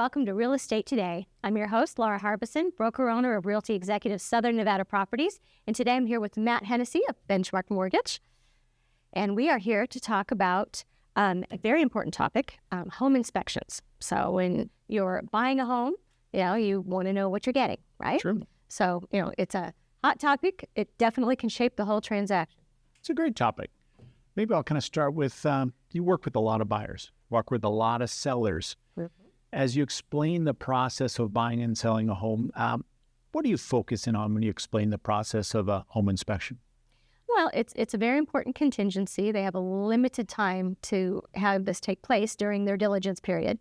welcome to Real Estate Today. I'm your host, Laura Harbison, broker-owner of Realty Executive Southern Nevada Properties, and today I'm here with Matt Hennessy of Benchmark Mortgage, and we are here to talk about a very important topic, home inspections. So when you're buying a home, you want to know what you're getting, right? True. So, it's a hot topic. It definitely can shape the whole transaction. It's a great topic. Maybe I'll kind of start with, you work with a lot of buyers, work with a lot of sellers. Mm-hmm. As you explain the process of buying and selling a home, what do you focus in on when you explain the process of a home inspection? Well, it's a very important contingency. They have a limited time to have this take place during their diligence period,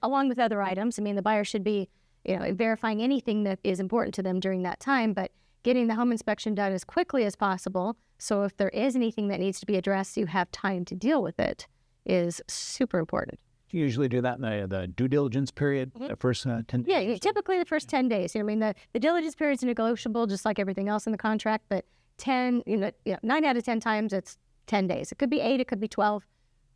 along with other items. I mean, the buyer should be, verifying anything that is important to them during that time, but getting the home inspection done as quickly as possible. So if there is anything that needs to be addressed, you have time to deal with it is super important. Do you usually do that in the due diligence period, the first 10 days? Yeah, typically the first 10 days. The diligence period is negotiable, just like everything else in the contract, but 9 out of 10 times it's 10 days. It could be 8, it could be 12,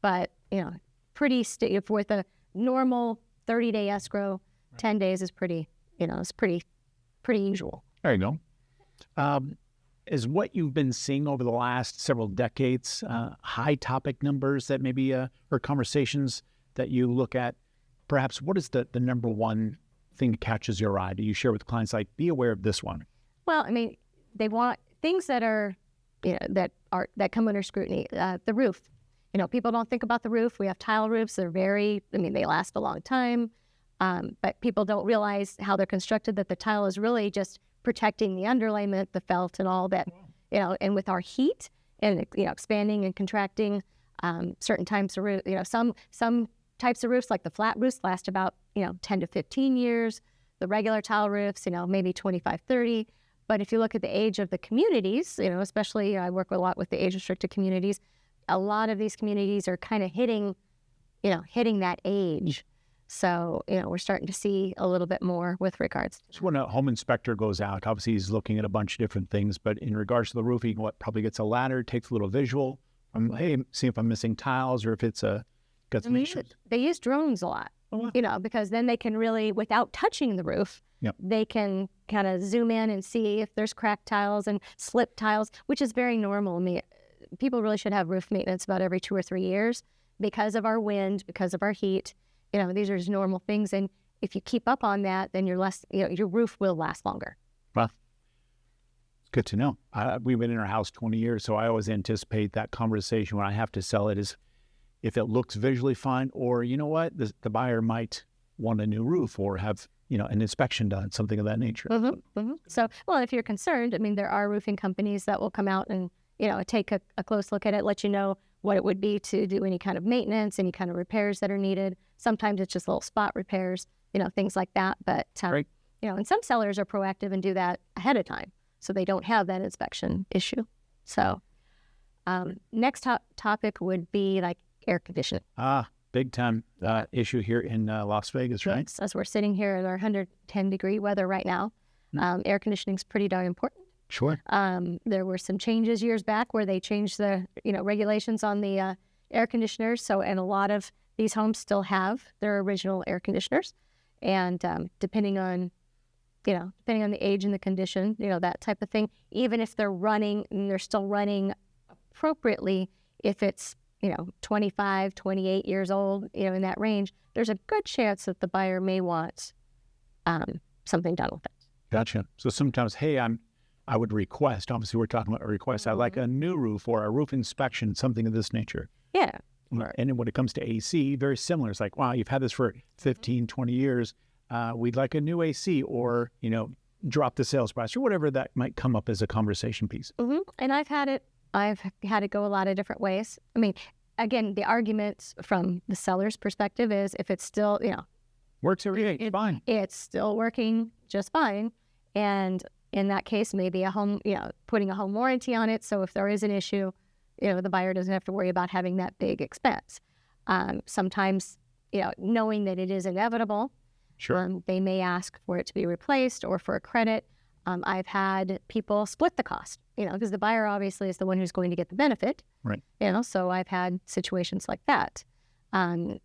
but, with a normal 30-day escrow, 10 days is pretty usual. There you go. Is what you've been seeing over the last several decades, high topic numbers that maybe, or conversations that you look at? Perhaps what is the number one thing that catches your eye? Do you share with clients, like, be aware of this one? Well, they want things that are, that come under scrutiny. The roof. People don't think about the roof. We have tile roofs. They're they last a long time. But people don't realize how they're constructed, that the tile is really just protecting the underlayment, the felt, and all that, and with our heat and, expanding and contracting, certain types of roof, some types of roofs, like the flat roofs, last about, 10 to 15 years. The regular tile roofs, maybe 25, 30. But if you look at the age of the communities, especially I work a lot with the age-restricted communities, a lot of these communities are kind of hitting that age. So, we're starting to see a little bit more with regards to that. So when a home inspector goes out, obviously he's looking at a bunch of different things, but in regards to the roofing, probably gets a ladder, takes a little visual, hey, see if I'm missing tiles or if it's got some issues. They use drones a lot, because then they can really, without touching the roof, they can kind of zoom in and see if there's cracked tiles and slip tiles, which is very normal. People really should have roof maintenance about every 2 or 3 years because of our wind, because of our heat. These are just normal things. And if you keep up on that, then your roof will last longer. Well, it's good to know. We've been in our house 20 years, so I always anticipate that conversation when I have to sell it is if it looks visually fine, or the buyer might want a new roof or have, an inspection done, something of that nature. Mm-hmm, mm-hmm. So, if you're concerned, there are roofing companies that will come out and, take a close look at it, let you know what it would be to do any kind of maintenance, any kind of repairs that are needed. Sometimes it's just little spot repairs, things like that. But, and some sellers are proactive and do that ahead of time, so they don't have that inspection issue. So next topic would be like air conditioning. Big time issue here in Las Vegas, right? Yes, as we're sitting here in our 110-degree weather right now, air conditioning is pretty darn important. Sure. There were some changes years back where they changed the, regulations on the air conditioners. So, and a lot of these homes still have their original air conditioners. And depending on the age and the condition, that type of thing, even if they're running and they're still running appropriately, if it's, 25, 28 years old, in that range, there's a good chance that the buyer may want something done with it. Gotcha. So sometimes, hey, I would request, obviously we're talking about a request, I'd like a new roof or a roof inspection, something of this nature. Yeah. And then when it comes to AC, very similar. It's like, wow, you've had this for 15, 20 years. We'd like a new AC or, drop the sales price or whatever that might come up as a conversation piece. Mm-hmm. And I've had it go a lot of different ways. Again, the arguments from the seller's perspective is if it's still, works every day, it's fine. It's still working just fine. And in that case, maybe a home, putting a home warranty on it. So if there is an issue, the buyer doesn't have to worry about having that big expense. Sometimes, knowing that it is inevitable, sure, they may ask for it to be replaced or for a credit. I've had people split the cost, because the buyer obviously is the one who's going to get the benefit. Right. So I've had situations like that.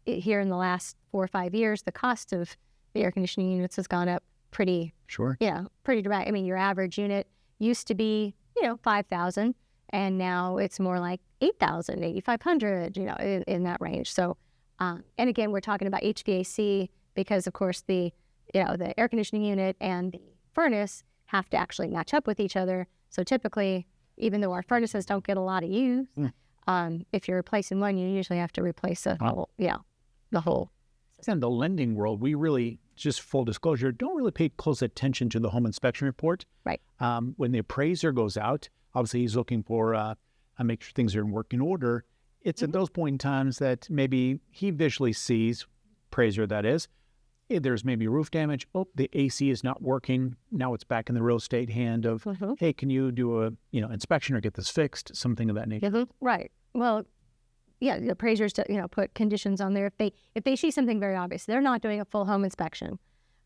Here in the last 4 or 5 years, the cost of the air conditioning units has gone up pretty Sure. pretty dramatic. I mean, your average unit used to be, 5,000, and now it's more like 8,000, 8,500, in that range. So, and again, we're talking about HVAC because, of course, the air conditioning unit and the furnace have to actually match up with each other. So typically, even though our furnaces don't get a lot of use, if you're replacing one, you usually have to replace the whole. In the lending world, we really, just full disclosure, don't really pay close attention to the home inspection report. Right. When the appraiser goes out, obviously he's looking for make sure things are in working order. It's at those point in times that maybe he visually sees, appraiser that is, there's maybe roof damage. Oh, the AC is not working. Now it's back in the real estate hand of, hey, can you do a inspection or get this fixed? Something of that nature. Right. Well, yeah, the appraisers put conditions on there if they see something very obvious. They're not doing a full home inspection,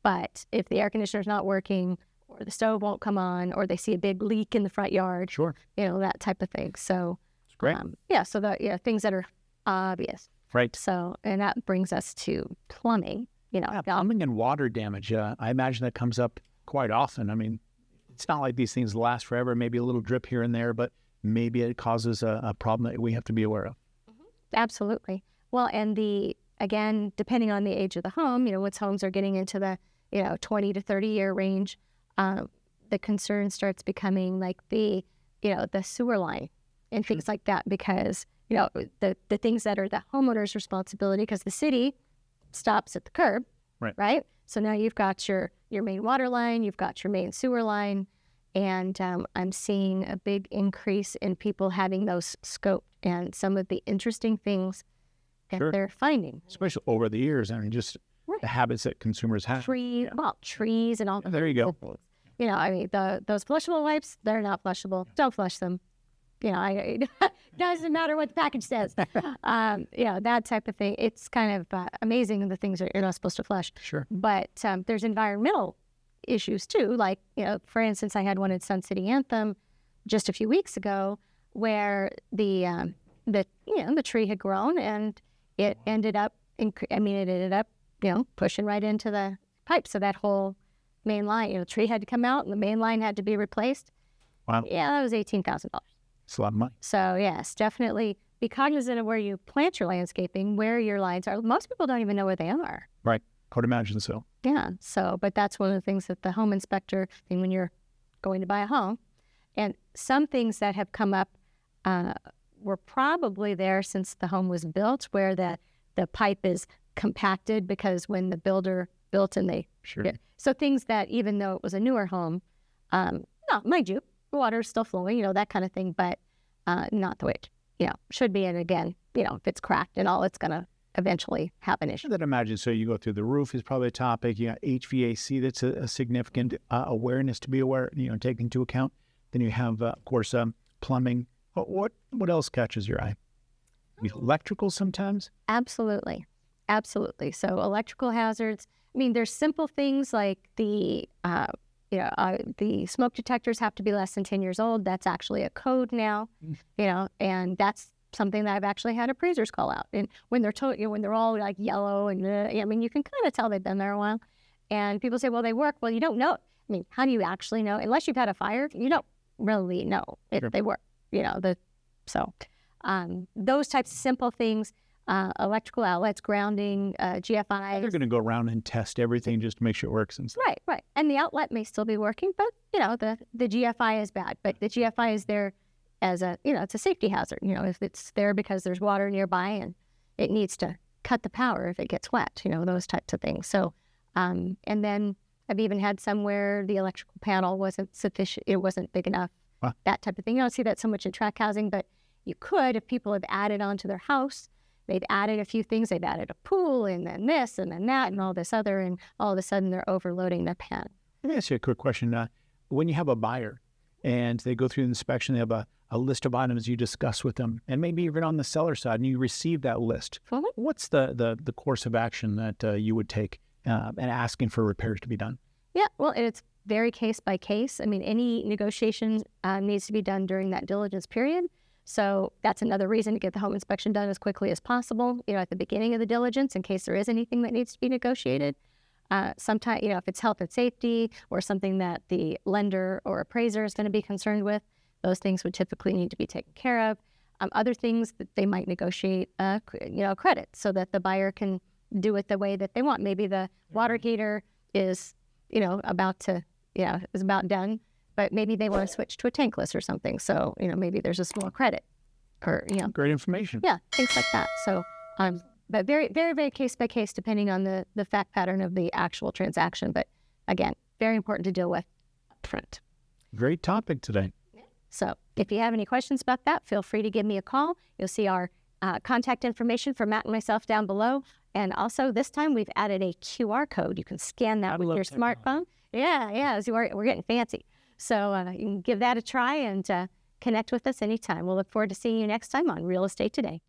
but if the air conditioner's not working, or the stove won't come on, or they see a big leak in the front yard, sure, that type of thing. So it's great. So things that are obvious. Right. So, and that brings us to plumbing. Plumbing and water damage. I imagine that comes up quite often. I mean, it's not like these things last forever. Maybe a little drip here and there, but maybe it causes a problem that we have to be aware of. Absolutely. Well, and again, depending on the age of the home, once homes are getting into the 20 to 30 year range, the concern starts becoming like the sewer line and things like that, because the things that are the homeowner's responsibility, because the city stops at the curb, right? So now you've got your main water line, you've got your main sewer line, and I'm seeing a big increase in people having those scoped and some of the interesting things that they're finding. Especially over the years. I mean, just the habits that consumers have. Trees and all. There you go. Those flushable wipes, they're not flushable. Don't flush them. It doesn't matter what the package says. That type of thing. It's kind of amazing the things that you're not supposed to flush. Sure. But there's environmental issues too. Like, for instance, I had one at Sun City Anthem just a few weeks ago where the tree had grown and it ended up pushing right into the pipe. So that whole main line, the tree had to come out and the main line had to be replaced. Wow. Yeah, that was $18,000. It's a lot of money. So yes, definitely be cognizant of where you plant your landscaping, where your lines are. Most people don't even know where they are. Right. I would imagine so. Yeah. So, but that's one of the things that the home inspector, when you're going to buy a home, and some things that have come up were probably there since the home was built, where the pipe is compacted because when the builder built and they so things that even though it was a newer home, mind you, the water is still flowing, that kind of thing, but not the way it should be. And again, if it's cracked and all, it's gonna eventually have an issue. That imagine. So you go through the roof is probably a topic. You got HVAC. That's a significant awareness to be aware. Take into account. Then you have, of course, plumbing. What else catches your eye? Electrical sometimes. Absolutely. So electrical hazards. I mean, there's simple things like the smoke detectors have to be less than 10 years old. That's actually a code now. And that's something that I've actually had appraisers call out. And when they're when they're all like yellow and you can kind of tell they've been there a while. And people say, well, they work. Well, you don't know. I mean, how do you actually know? Unless you've had a fire, you don't really know if they work. Those types of simple things, electrical outlets, grounding, GFIs. They're going to go around and test everything just to make sure it works and stuff. Right. And the outlet may still be working, but the GFI is bad. But the GFI is there as it's a safety hazard. If it's there because there's water nearby and it needs to cut the power if it gets wet. Those types of things. So, and then I've even had some where the electrical panel wasn't sufficient. It wasn't big enough. Wow. That type of thing. You don't see that so much in tract housing, but you could if people have added onto their house. They've added a few things. They've added a pool and then this and then that and all this other, and all of a sudden they're overloading the pan. Let me ask you a quick question. When you have a buyer and they go through the inspection, they have a list of items you discuss with them, and maybe even on the seller side, and you receive that list. Mm-hmm. What's the course of action that you would take and asking for repairs to be done? Yeah, well, it's very case by case. I mean, any negotiation needs to be done during that diligence period. So that's another reason to get the home inspection done as quickly as possible, at the beginning of the diligence in case there is anything that needs to be negotiated. Sometimes, if it's health and safety or something that the lender or appraiser is going to be concerned with, those things would typically need to be taken care of. Other things that they might negotiate, credit so that the buyer can do it the way that they want. Maybe the water heater is, about done, but maybe they want to switch to a tankless or something. So, maybe there's a small credit or, Great information. Yeah, things like that. So, but very, very, very case by case, depending on the fact pattern of the actual transaction. But again, very important to deal with upfront. Great topic today. So if you have any questions about that, feel free to give me a call. You'll see our contact information for Matt and myself down below. And also this time we've added a QR code. You can scan that with your smartphone. Yeah, so we're getting fancy. So you can give that a try and connect with us anytime. We'll look forward to seeing you next time on Real Estate Today.